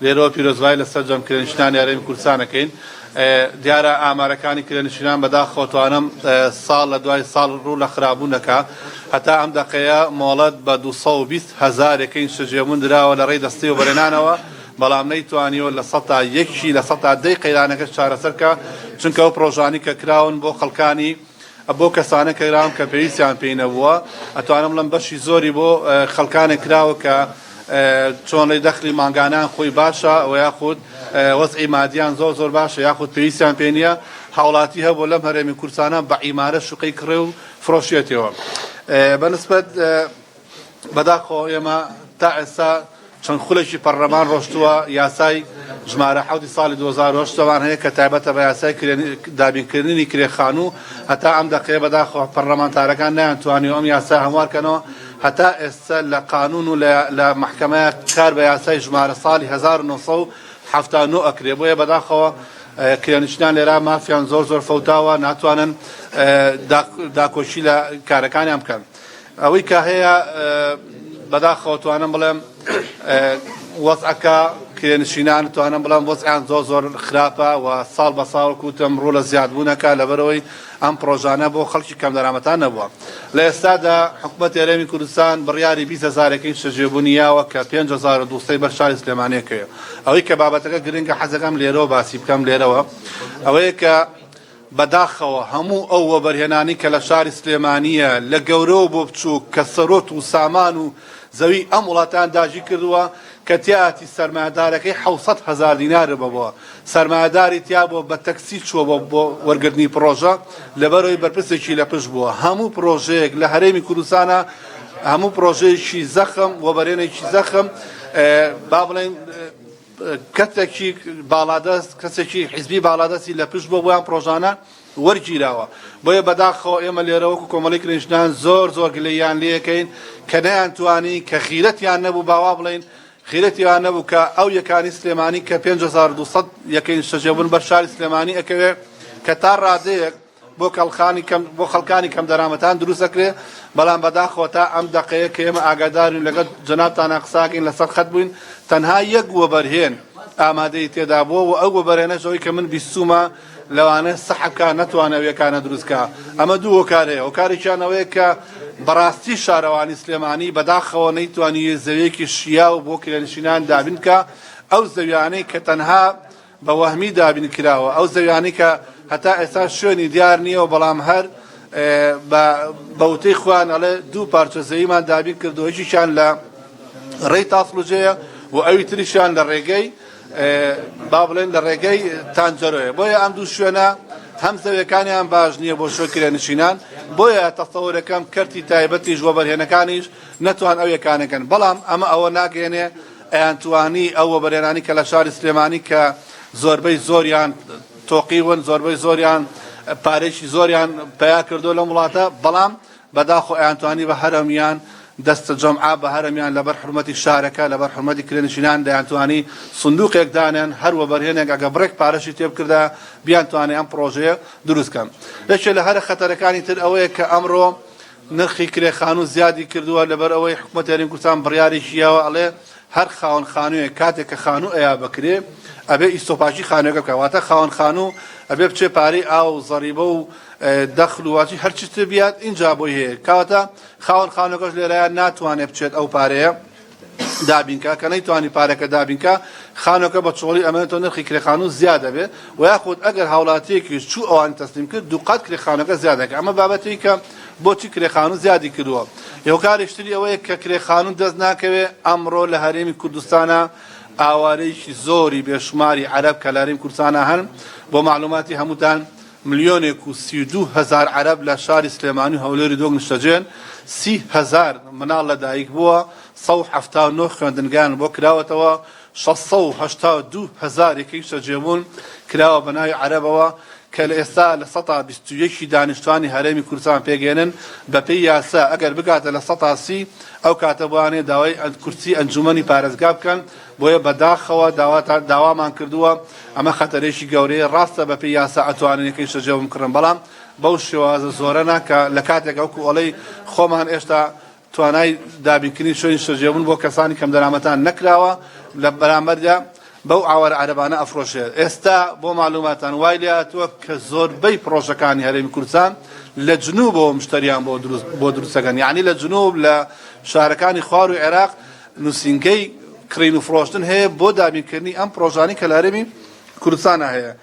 لێرەوە پیرۆزبایی لەسەر جەمکردنیشتانی هەرێمی کوردستانەکەین. دیارە ئامارەکانی کرێنشینان بەداخەوە توانم ساڵ لە دوای ساڵ ڕوو لە خرابوونەکە هەتا ئەم دەقەیە مۆڵەت بە 220,000ەکەین شەجێبوون دراوە لە ڕێی دەستی و بەرهێنانەوە، بەڵام نەیتوانیوە لە 100 لە 100 قەیرانەکە چارەسەرکە، چونکە ئەو پرۆژانی کە کراون بۆ خەڵکانی بۆ کەسانە کەراون کە پێویستیان پێی نەبووە، ئەتوانم لەم بەشی زۆری بۆ خەڵکانێک کراوە کە چۆنی دەخلی ماگانان خۆی باشە و یاخود وەزعی مادیان زۆر باشە یاخود پێویستیان پێ نییە، هاوڵاتی هەبوو لەم هەرێمی کوردستانە بە عیمارە شوقەی کڕێ و فرۆشیێتەوە. بەنسبەت بەداخەوە ئێمە تا ئێستا چەند خولێکی پەرلەمان ڕۆشتووە، یاسای ژمارە 7 ساڵی 2008 هەیە کە تایبەتە بە یاسای دابینکردنی کرێخانوو، هەتا ئەم دەقەیە بەداخەوە پەرلەمانتارەکان نەیانتوانیوە ئەم یاسا هەموارکەنەوە، هەتا ئێستا لە قانون و لە محکەمەیە کار بە یاسای ژمارە ساڵی 1970 ئەکرێ. بۆیە بەداخەوە کرێنشینان لێرە مافیان زۆر فەوتاوە، ناتوانن داکۆشی لە کارەکانیان بکەن. ئەوەی کە هەیە بەداخەوە توانم بڵێم وەزعەکە کرێنشینان توانم بڵێم وەزعیان زۆر خراپە و ساڵ بە ساڵ کوتم ڕوو لە زیادبوونەکە لەبەرەوەی ئەم پرۆژانە بۆ خەڵکی کەم دەرامەتان نەبووە. لە ئێستادا حکوومەتی هەرێمی کوردستان بڕیاری 20,000ەکەی شەجێبوونیاوە کە 5,200 بەر شاری سلێمانیەکەیە. ئەوەی کە بابەتەکە گرنگە حەزەکەم لێرەوە باسی بکەم لێرەوە ئەوەیە کە بەداخەوە هەموو ئەو وەبەرهێنانی کە لە شاری سلێمانیە لە گەورەوە بۆ بچوو کە سەرۆت و سامان و زەوی ئەم وڵاتان داژی کردووە کە تیاتی سەرمایهدارەکەی 700,000 دینارە بەبووە، سەرمایهداری تیا بۆ بە تەکسی چووە بۆ وەرگرتنی پرۆژە لەبەرەوەی بەرپرسێکی لە پشت بووە. هەموو پرۆژەیەک لە هەرێمی کوردستانە هەموو پرۆژەیەکی زەخم وەبەرهێنێکی زەخم با بڵێن کەسێکی باڵادەست کەسێکی حیزبی باڵادەستی لە پشت بۆ بۆیان پرۆژانە وەرگیراوە. بۆیە بەداخەوە ئێمە لێرەوەکو کۆمەڵی کرێنشینان زۆر گلەیان لێەکەین کە نەیانتوانی کە خیرەتیان نەبوو باوا بڵێن خیرەتیان نەبوو کە ئەو یەکانی سلێمانی کە 5,200 یەکەین شەجێبوون بەر شاری سلێمانی ئەکەوێ کە تا ڕادەیەک بۆ خەڵکانی کەم دەرامەتان دروست ئەکرێ، بەڵام بەداخەوە تا ئەم دەقەیە کە ئێمە ئاگادارین لەگەڵ جەنابتان قساکەین لەسەر خەت بووین تەنها یەک وەبەرهێن ئامادەی تێدا بووە و ئەو وەبەرهێنەشەوەی کە من بیستومە لەوانە سەحبکە نەتوانەوەیەکانە دروستکە. ئەمە دوو هۆکارەیە، هۆکارێکیانەوەیە کە بەڕاستی شارەوانی سلێمانی بەداخەوە نەیتوانی زەویەکی شیا و بۆ کرێنشینان دابین کە ئەو زەویانەی کە تەنها بە وەهمی دابین کراوە، ئەو زەویانەی کە هەتا ئێستا شوێنی دیار نییە و بەڵام هەر بەوتەی خوان ئەڵێ دوو پارچە زەویمان دابین کردو، یەکیشیان لە ڕێی تاسڵوجەیە و ئەوی تریشیان لە ڕێگەی با بڵێن لە ڕێگەی تانجەرۆیە. بۆیە ئەم دوو شوێنە هەم زەویەکانیان باش نییە بۆ شۆ کرێنشینان، بۆیە تەسەوورەکەم کەرتی تایبەتیش وەبەرهێنەکانیش نەتوان ئەو یەکانەکەن. بەڵام ئەمە ئەوە ناگەێنێ ئەیانتوانی ئەو وەبەرهێنانی کە لە شاری سلێمانی کە زۆربەی زۆریان تۆقیون، زۆربەی زۆریان پارێکی زۆریان پیا کردو لەم وڵاتە، بەڵام بەداخۆ ئەیانتوانی بە هەرەمیان دەستە جەمعا بە هەرەمیان لەبەر حرمەتی شارەکە لەبەر حرمەتی کرێنشینان دەیانتوانی سندوقێک دانێن هەر وەبەرهێنێک ئەگە بڕێک پارەشی تێ بکردا بیانتوانێ ئەم پرۆژەیە دروستکەن. لەکێ لە هەرە خەتەرەکانی تر ئەوەیە کە ئەمڕۆ نرخی کرێخانوو زیادی کردووە لەبەر ئەوەی حکوومەتی هەرێمی کوردستان بڕیارێکیەوە ئەڵێ هەر خاوەن خانوویەک کاتێک کە خانوو ئەیا بکرێ ئەبێ ئیسۆپاژی خانوویەکە بکە، واتە خاوەن خانوو ئەبێ بچێ پارەی ئاو و زەریبە و دەخل و واچی هەرچی تر بیات اینجا بۆی هەیە، کەواتە خاوەن خانووەکەش لێرەیە ناتوانێت بچێت ئەو پارەیە دابینکە کە نەیتوانی پارەکە دابینکە خانووەکە بە چۆڵی ئەمەێتەوە نرخی کرێخانوو زیاد دەبێت و یاخود ئەگەر هاوڵاتیەکیش چوو ئەوانی تەسلیم کرد دووقات کرێخانوەکە زیاد دەکات. ئەمە بابەتی کە بۆچی کرێخانوو زیادی کردووە. هۆکارێکتری ئەوەیە کە کرێخانوو دەست ناکەوێت ئەمڕۆ لە هەرێمی کوردستانە ئاوارەیەکی زۆری بێشماری عەرەب کە لە هەرێمی کوردستانە هەن. بۆ معلوماتی هەمووتان 1,32,000 عەرەب لە شاری سلێمانی و هەولێری دۆنگ نیشتەجێن، 30,000 مناڵ لەدایک بووە، 179 خوێندنگیان بۆ کراوەتەوە، 682,000 یەکەی شەجێبوون کراوە بە ناوی عەرەبەوە کە لە ئێستا لە 121 دانیشتوانی هەرێمی کوردستان پێگەێنن بەپێی یاسا ئەگەر بگاتە لە 130 ئەو کاتە بوانێ داوای کورسی ئەنجومەنی پارێزگا بکەن. بۆیە بەداخەوە داوامان کردووە ئەمە خەتەرێکی گەورەیە، ڕاستە بەپێی یاسا ئەتوانن یەکەی شەجێبوون بکڕن، بەڵام بەو شێوازە زۆرە ناکە لە کاتێک ئەوکو ئەڵەی خۆمان ئێشتا توانای دابینکردنی شوێنی شەجێبوون بۆ کەسانی کەم دەرامەتان نەکراوە لە بەرامبەردا بەو ئاوەرە عەرەبانە ئەفرۆشێت. ئێستا بۆ معلوماتان وای لێهاتووە کە زۆربەی پرۆژەکانی هەرێمی کوردستان لە جنوبەوە مشتریان بۆ دروستەکەن، یعنی لە جنوب لە شارەکانی خوار و عێراق نووسینگەی کڕین و فرۆشتن هەیە بۆ دابینکردنی ئەم پرۆژانەی کە لە هەرێمی کوردستانە هەیە.